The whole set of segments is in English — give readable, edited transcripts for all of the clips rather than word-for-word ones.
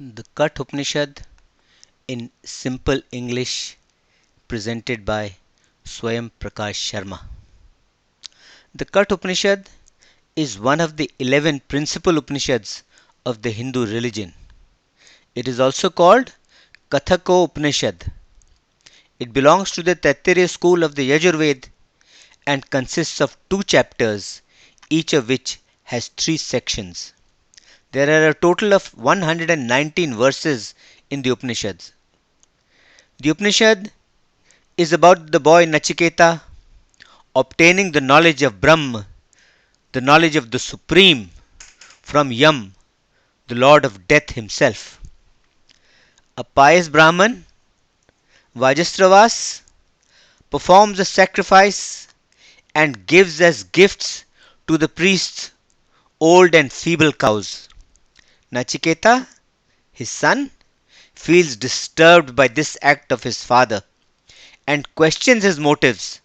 The Katha Upanishad in simple English presented by Swayam Prakash Sharma. The Katha Upanishad is one of the 11 principal Upanishads of the Hindu religion. It is also called Katha Upanishad. It belongs to the Taittiriya school of the Yajurveda and consists of two chapters, each of which has three sections. There are a total of 119 verses in the Upanishads. The Upanishad is about the boy Nachiketa obtaining the knowledge of Brahm, the knowledge of the Supreme, from Yama, the Lord of Death himself. A pious Brahman, Vajasravas, performs a sacrifice and gives as gifts to the priests old and feeble cows. Nachiketa, his son, feels disturbed by this act of his father and questions his motives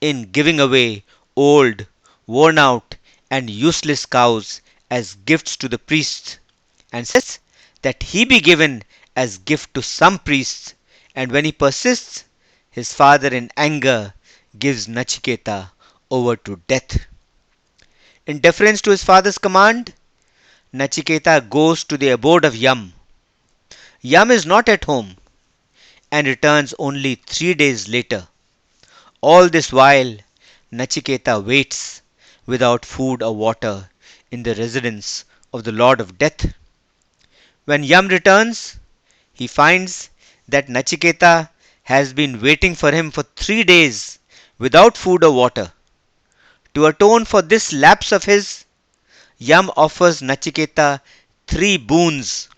in giving away old, worn out, and useless cows as gifts to the priests, and says that he be given as gift to some priests, and when he persists, his father in anger gives Nachiketa over to death. In deference to his father's command, Nachiketa goes to the abode of Yama. Yama is not at home and returns only 3 days later. All this while, Nachiketa waits without food or water in the residence of the Lord of Death. When Yam returns, he finds that Nachiketa has been waiting for him for 3 days without food or water. To atone for this lapse of his, Yam offers Nachiketa three boons,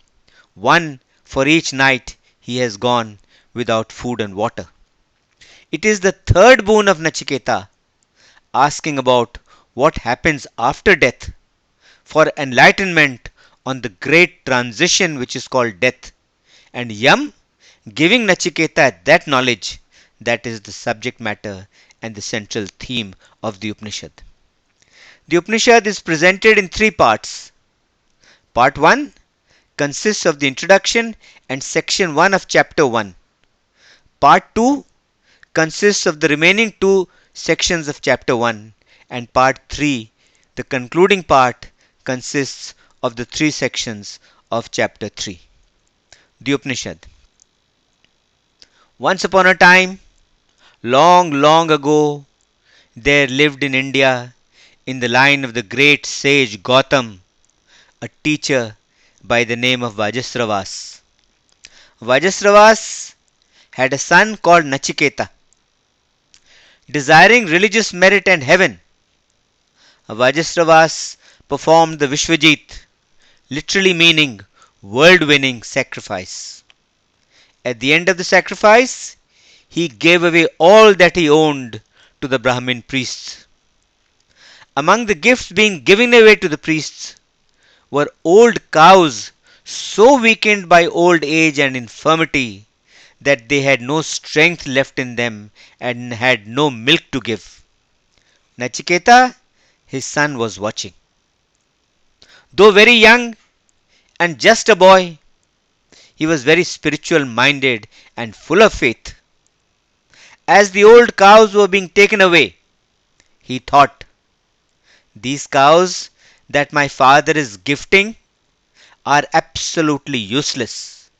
one for each night he has gone without food and water. It is the third boon of Nachiketa, asking about what happens after death, for enlightenment on the great transition which is called death, and Yam giving Nachiketa that knowledge that is the subject matter and the central theme of the Upanishad. The Upanishad is presented in three parts. Part 1 consists of the introduction and section 1 of chapter 1. Part 2 consists of the remaining two sections of chapter 1, and part 3, the concluding part, consists of the three sections of chapter 3. The Upanishad. Once upon a time, long, long ago, there lived in India, in the line of the great sage Gautam, a teacher by the name of Vajasravas. Vajasravas had a son called Nachiketa. Desiring religious merit and heaven, Vajasravas performed the Vishwajit, literally meaning world-winning sacrifice. At the end of the sacrifice, he gave away all that he owned to the Brahmin priests. Among the gifts being given away to the priests were old cows so weakened by old age and infirmity that they had no strength left in them and had no milk to give. Nachiketa, his son, was watching. Though very young and just a boy, he was very spiritual minded and full of faith. As the old cows were being taken away, he thought, these cows that my father is gifting are absolutely useless.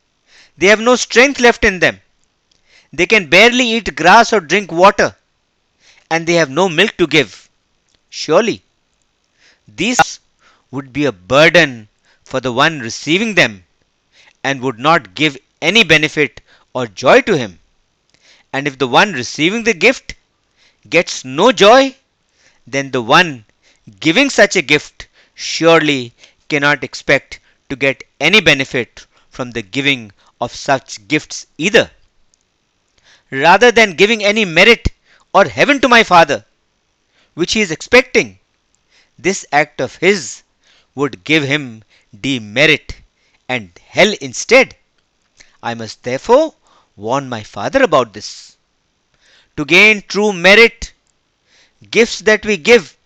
They have no strength left in them. They can barely eat grass or drink water, and they have no milk to give. Surely, these would be a burden for the one receiving them and would not give any benefit or joy to him. And if the one receiving the gift gets no joy, then the one giving such a gift surely cannot expect to get any benefit from the giving of such gifts either. Rather than giving any merit or heaven to my father, which he is expecting, this act of his would give him demerit and hell instead. I must therefore warn my father about this. To gain true merit, gifts that we give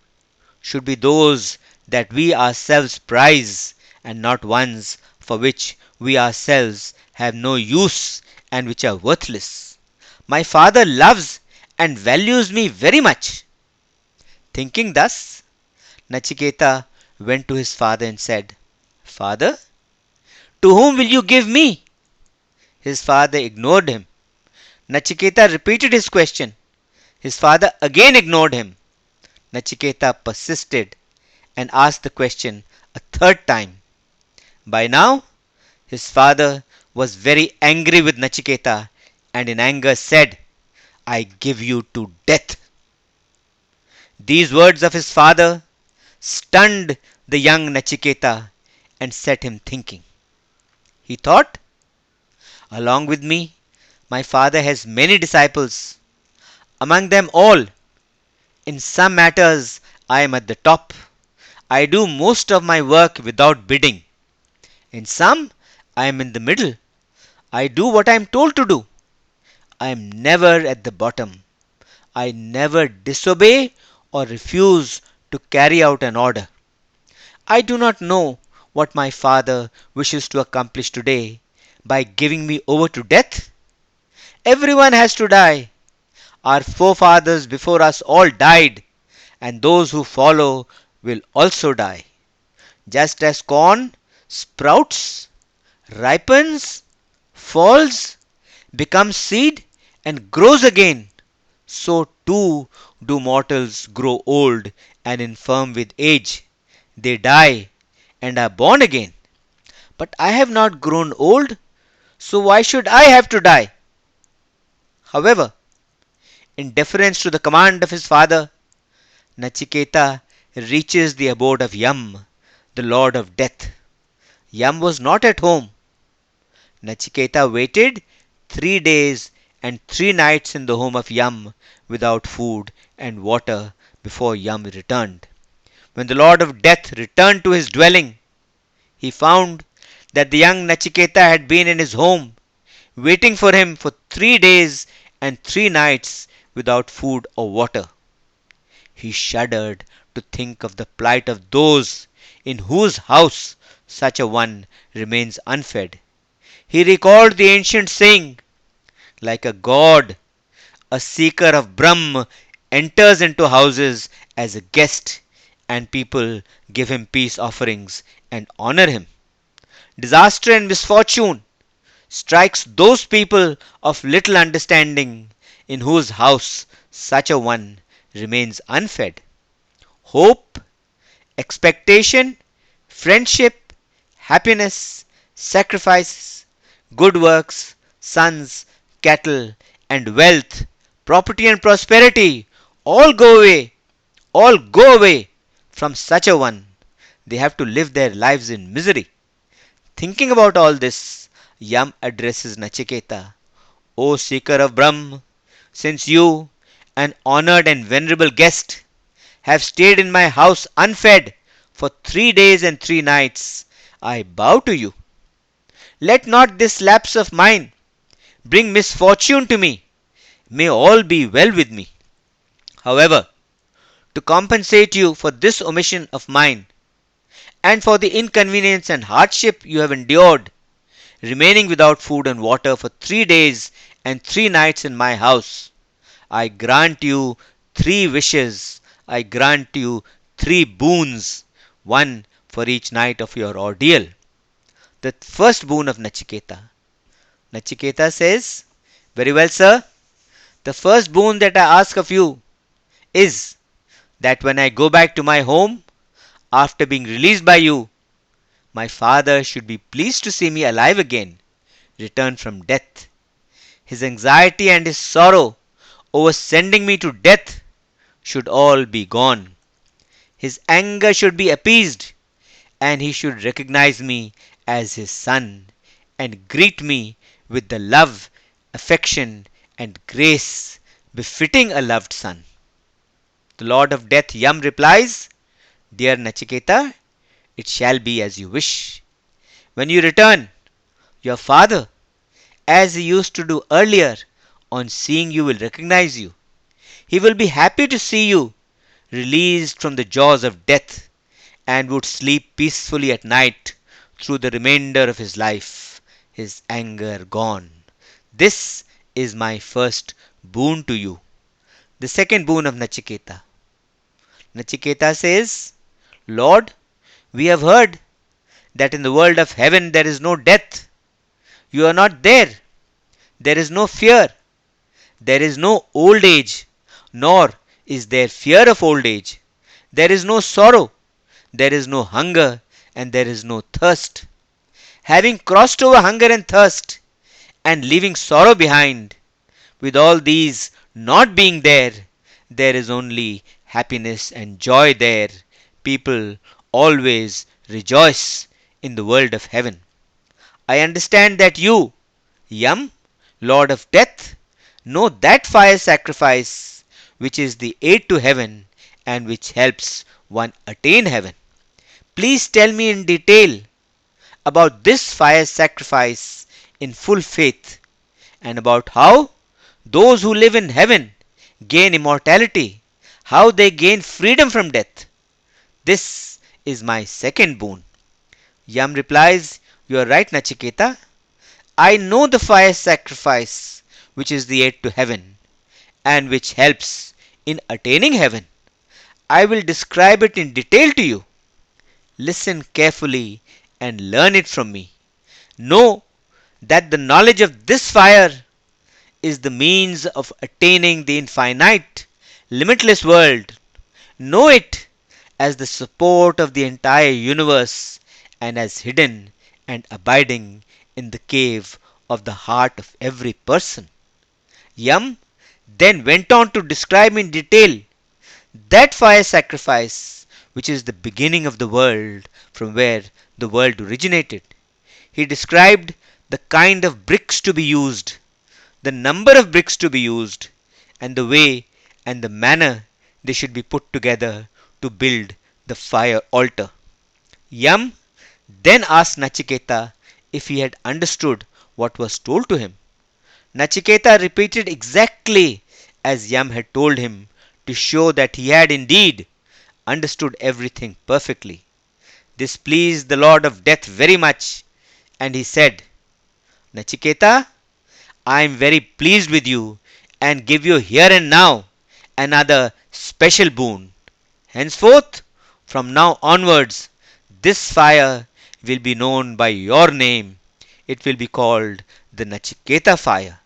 should be those that we ourselves prize and not ones for which we ourselves have no use and which are worthless. My father loves and values me very much. Thinking thus, Nachiketa went to his father and said, Father, to whom will you give me? His father ignored him. Nachiketa repeated his question. His father again ignored him. Nachiketa persisted and asked the question a third time. By now, his father was very angry with Nachiketa and in anger said, I give you to death. These words of his father stunned the young Nachiketa and set him thinking. He thought, along with me, my father has many disciples. Among them all, in some matters, I am at the top. I do most of my work without bidding. In some, I am in the middle. I do what I am told to do. I am never at the bottom. I never disobey or refuse to carry out an order. I do not know what my father wishes to accomplish today by giving me over to death. Everyone has to die. Our forefathers before us all died, and those who follow will also die. Just as corn sprouts, ripens, falls, becomes seed, and grows again, so too do mortals grow old and infirm with age. They die and are born again. But I have not grown old, so why should I have to die? However, in deference to the command of his father, Nachiketa reaches the abode of Yam, the lord of death. Yam was not at home. Nachiketa waited 3 days and 3 nights in the home of Yam without food and water before Yam returned. When the lord of death returned to his dwelling, he found that the young Nachiketa had been in his home, waiting for him for 3 days and 3 nights without food or water. He shuddered to think of the plight of those in whose house such a one remains unfed. He recalled the ancient saying, like a god, a seeker of Brahm enters into houses as a guest, and people give him peace offerings and honor him. Disaster and misfortune strikes those people of little understanding in whose house such a one remains unfed. Hope, expectation, friendship, happiness, sacrifices, good works, sons, cattle, and wealth, property and prosperity all go away, all go away from such a one. They have to live their lives in misery. Thinking about all this, Yam addresses Nachiketa. O seeker of Brahm, since you, an honored and venerable guest, have stayed in my house unfed for 3 days and 3 nights, I bow to you. Let not this lapse of mine bring misfortune to me. May all be well with me. However, to compensate you for this omission of mine, and for the inconvenience and hardship you have endured, remaining without food and water for 3 days and 3 nights in my house, I grant you 3 wishes. I grant you 3 boons, one for each night of your ordeal. The first boon of Nachiketa. Nachiketa says, very well, sir. The first boon that I ask of you is that when I go back to my home after being released by you, my father should be pleased to see me alive again, returned from death. His anxiety and his sorrow over sending me to death should all be gone. His anger should be appeased, and he should recognize me as his son, and greet me with the love, affection, and grace befitting a loved son. The Lord of Death Yam replies, Dear Nachiketa, it shall be as you wish. When you return, your father, as he used to do earlier, on seeing you will recognize you. He will be happy to see you released from the jaws of death, and would sleep peacefully at night through the remainder of his life. his anger gone. This is my first boon to you. The second boon of Nachiketa. Nachiketa says, Lord, we have heard that in the world of heaven there is no death. You are not there. There is no fear. There is no old age, nor is there fear of old age. There is no sorrow. There is no hunger, and there is no thirst. Having crossed over hunger and thirst, and leaving sorrow behind, with all these not being there, there is only happiness and joy there. People always rejoice in the world of heaven. I understand that you, Yam, Lord of Death, know that fire sacrifice which is the aid to heaven and which helps one attain heaven. Please tell me in detail about this fire sacrifice in full faith and about how those who live in heaven gain immortality, how they gain freedom from death. This is my second boon. Yam replies, You are right, Nachiketa. I know the fire sacrifice which is the aid to heaven and which helps in attaining heaven. I will describe it in detail to you. Listen carefully and learn it from me. Know that the knowledge of this fire is the means of attaining the infinite, limitless world. Know it as the support of the entire universe and as hidden and abiding in the cave of the heart of every person. Yam then went on to describe in detail that fire sacrifice which is the beginning of the world from where the world originated. He described the kind of bricks to be used, the number of bricks to be used, and the way and the manner they should be put together to build the fire altar. Yam then asked Nachiketa if he had understood what was told to him. Nachiketa repeated exactly as Yam had told him to show that he had indeed understood everything perfectly. This pleased the Lord of Death very much, and he said, Nachiketa, I am very pleased with you and give you here and now another special boon. Henceforth, from now onwards, this fire will be known by your name. It will be called the Nachiketa fire.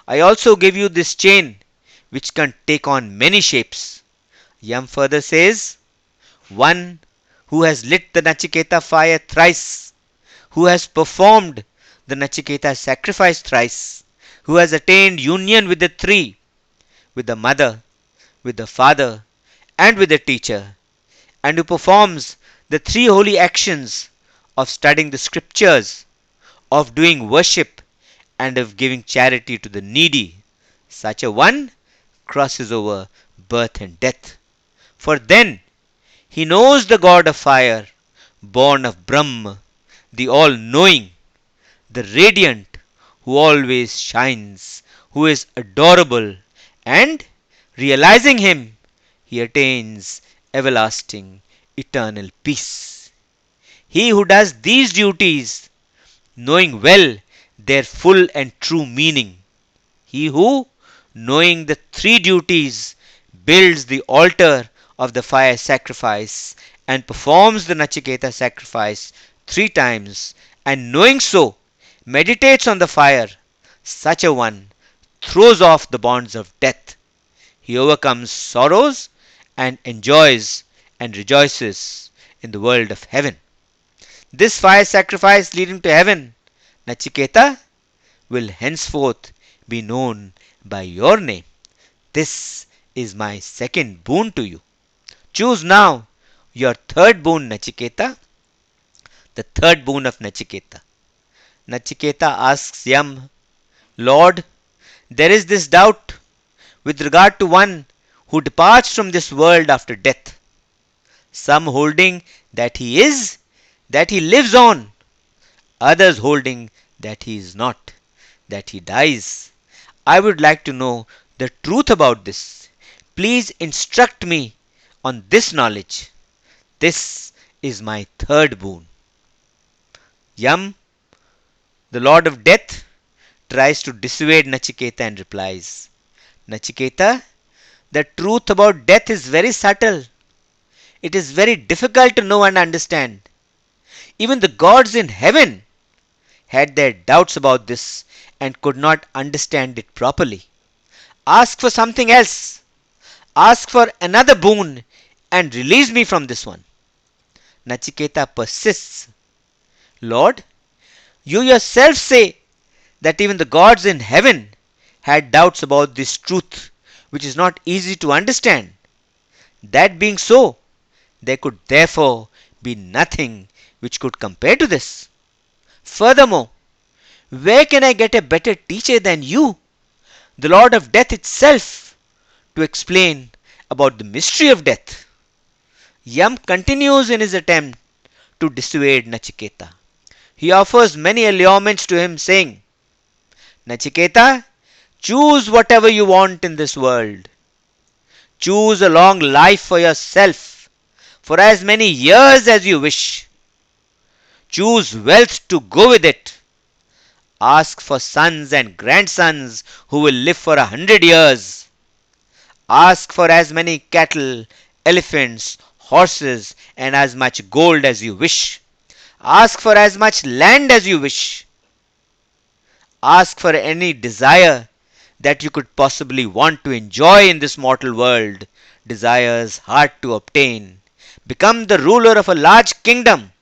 I also give you this chain which can take on many shapes. Yam further says, One who has lit the Nachiketa fire thrice, who has performed the Nachiketa sacrifice thrice, who has attained union with the three, with the mother, with the father, and with the teacher, and who performs the three holy actions of studying the scriptures, of doing worship, and of giving charity to the needy, such a one crosses over birth and death. For then he knows the God of fire, born of Brahm, the all knowing, the radiant, who always shines, who is adorable, and realizing him, he attains everlasting, eternal peace. He who does these duties, knowing well their full and true meaning, he who, knowing the three duties, builds the altar of the fire sacrifice and performs the Nachiketa sacrifice 3 times, and knowing so, meditates on the fire, such a one throws off the bonds of death. He overcomes sorrows and enjoys and rejoices in the world of heaven. This fire sacrifice leading to heaven, Nachiketa, will henceforth be known by your name. This is my second boon to you. Choose now your third boon, Nachiketa. The third boon of Nachiketa. Nachiketa asks Yam, Lord, there is this doubt with regard to one who departs from this world after death. Some holding that he is, that he lives on, others holding that he is not, that he dies. I would like to know the truth about this. Please instruct me on this knowledge. This is my third boon. Yam, The Lord of Death tries to dissuade Nachiketa and replies, Nachiketa, the truth about death is very subtle. It is very difficult to know and understand. Even the gods in heaven had their doubts about this and could not understand it properly. Ask for something else. Ask for another boon and release me from this one. Nachiketa persists. Lord, you yourself say that even the gods in heaven had doubts about this truth, which is not easy to understand. That being so, there could therefore be nothing which could compare to this. Furthermore, where can I get a better teacher than you, the Lord of Death itself, to explain about the mystery of death? Yam continues in his attempt to dissuade Nachiketa. He offers many allurements to him, saying, Nachiketa, choose whatever you want in this world. Choose a long life for yourself, for as many years as you wish. Choose wealth to go with it. Ask for sons and grandsons who will live for 100 years. Ask for as many cattle, elephants, horses, and as much gold as you wish. Ask for as much land as you wish. Ask for any desire that you could possibly want to enjoy in this mortal world. Desires hard to obtain. Become the ruler of a large kingdom.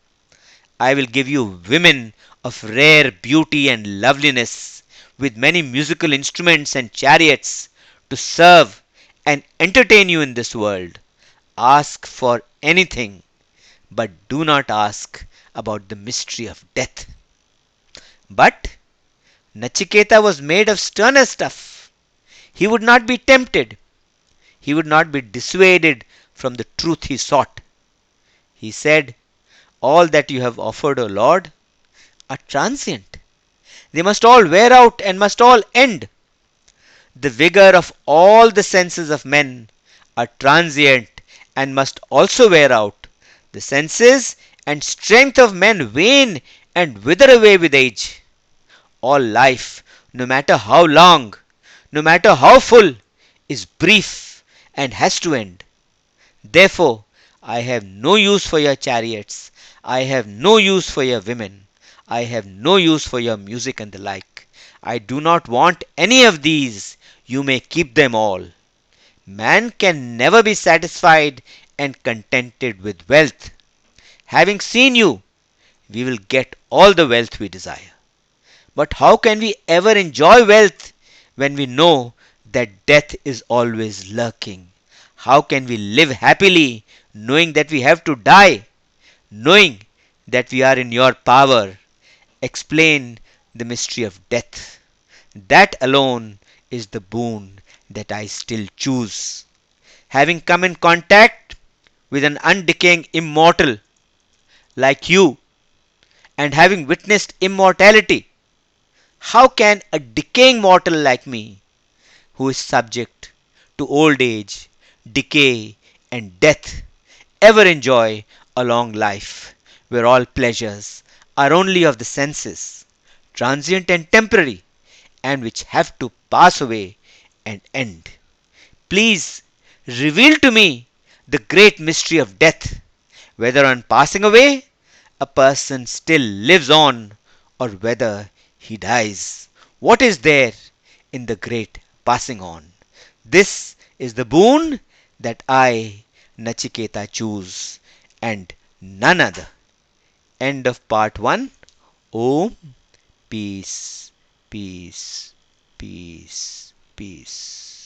I will give you women of rare beauty and loveliness, with many musical instruments and chariots, to serve and entertain you in this world. Ask for anything, but do not ask about the mystery of death. But Nachiketa was made of sterner stuff. He would not be tempted. He would not be dissuaded from the truth he sought. He said, All that you have offered, O Lord, are transient. They must all wear out and must all end. The vigor of all the senses of men are transient and must also wear out. The senses and strength of men wane and wither away with age. All life, no matter how long, no matter how full, is brief and has to end. Therefore, I have no use for your chariots. I have no use for your women. I have no use for your music and the like. I do not want any of these. You may keep them all. Man can never be satisfied and contented with wealth. Having seen you, we will get all the wealth we desire. But how can we ever enjoy wealth when we know that death is always lurking? How can we live happily knowing that we have to die, knowing that we are in your power? Explain the mystery of death. That alone is the boon that I still choose. Having come in contact with an undecaying immortal like you, and having witnessed immortality, how can a decaying mortal like me, who is subject to old age, decay, and death, ever enjoy a long life where all pleasures are only of the senses, transient and temporary, and which have to pass away and end? Please reveal to me the great mystery of death, whether on passing away a person still lives on or whether he dies. What is there in the great passing on? This is the boon that I, Nachiketa, choose, and none other. End of part 1. Om. Peace, peace, peace, peace.